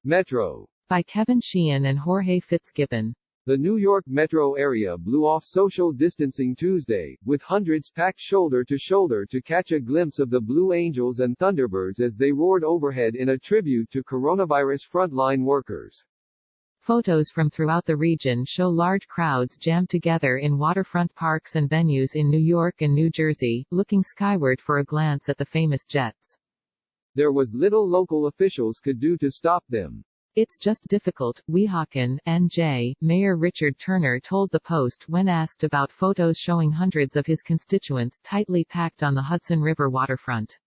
Metro. By Kevin Sheehan and Jorge Fitzgibbon. The New York metro area blew off social distancing Tuesday, with hundreds packed shoulder to shoulder to catch a glimpse of the Blue Angels and Thunderbirds as they roared overhead in a tribute to coronavirus frontline workers. Photos from throughout the region show large crowds jammed together in waterfront parks and venues in New York and New Jersey, looking skyward for a glance at the famous jets. There was little local officials could do to stop them. It's just difficult, Weehawken, NJ, Mayor Richard Turner told the Post when asked about photos showing hundreds of his constituents tightly packed on the Hudson River waterfront.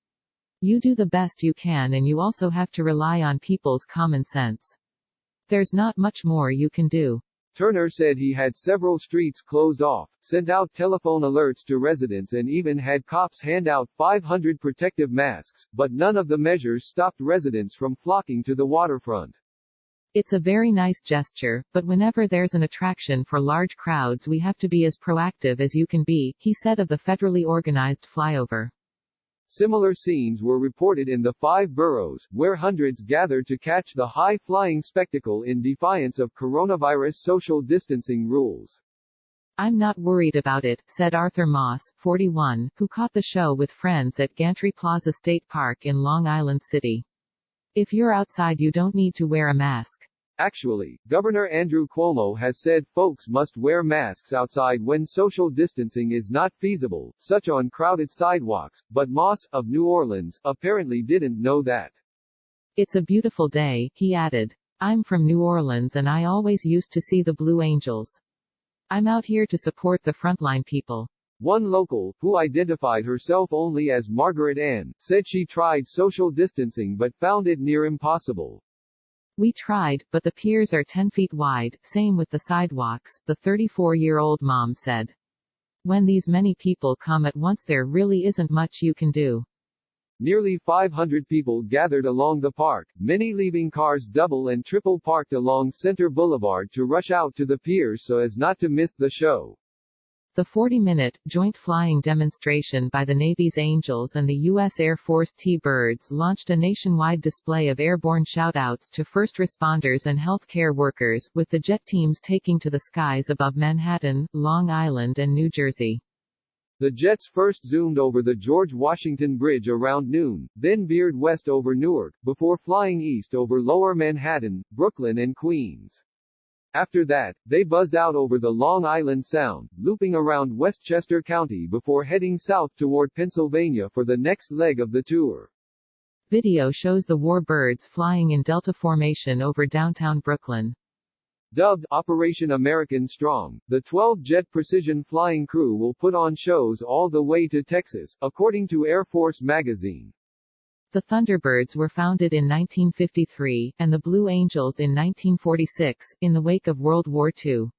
You do the best you can and you also have to rely on people's common sense. There's not much more you can do. Turner said he had several streets closed off, sent out telephone alerts to residents and even had cops hand out 500 protective masks, but none of the measures stopped residents from flocking to the waterfront. It's a very nice gesture, but whenever there's an attraction for large crowds we have to be as proactive as you can be, he said of the federally organized Flyover. Similar scenes were reported in the 5 boroughs, where hundreds gathered to catch the high-flying spectacle in defiance of coronavirus social distancing rules. I'm not worried about it, said Arthur Moss, 41, who caught the show with friends at Gantry Plaza State Park in Long Island City. If you're outside you don't need to wear a mask. Actually, Governor Andrew Cuomo has said folks must wear masks outside when social distancing is not feasible, such on crowded sidewalks, but Moss, of New Orleans, apparently didn't know that. It's a beautiful day, he added. I'm from New Orleans and I always used to see the Blue Angels. I'm out here to support the frontline people. One local, who identified herself only as Margaret Ann, said she tried social distancing but found it near impossible. We tried, but the piers are 10 feet wide, same with the sidewalks, the 34-year-old mom said. When these many people come at once there really isn't much you can do. Nearly 500 people gathered along the park, many leaving cars double and triple parked along Center Boulevard to rush out to the piers so as not to miss the show. The 40-minute, joint flying demonstration by the Navy's Angels and the U.S. Air Force T-Birds launched a nationwide display of airborne shoutouts to first responders and healthcare workers, with the jet teams taking to the skies above Manhattan, Long Island and New Jersey. The jets first zoomed over the George Washington Bridge around noon, then veered west over Newark, before flying east over Lower Manhattan, Brooklyn and Queens. After that, they buzzed out over the Long Island Sound, looping around Westchester County before heading south toward Pennsylvania for the next leg of the tour. Video shows the Warbirds flying in Delta formation over downtown Brooklyn. Dubbed Operation American Strong, the 12-jet precision flying crew will put on shows all the way to Texas, according to Air Force magazine. The Thunderbirds were founded in 1953, and the Blue Angels in 1946, in the wake of World War II.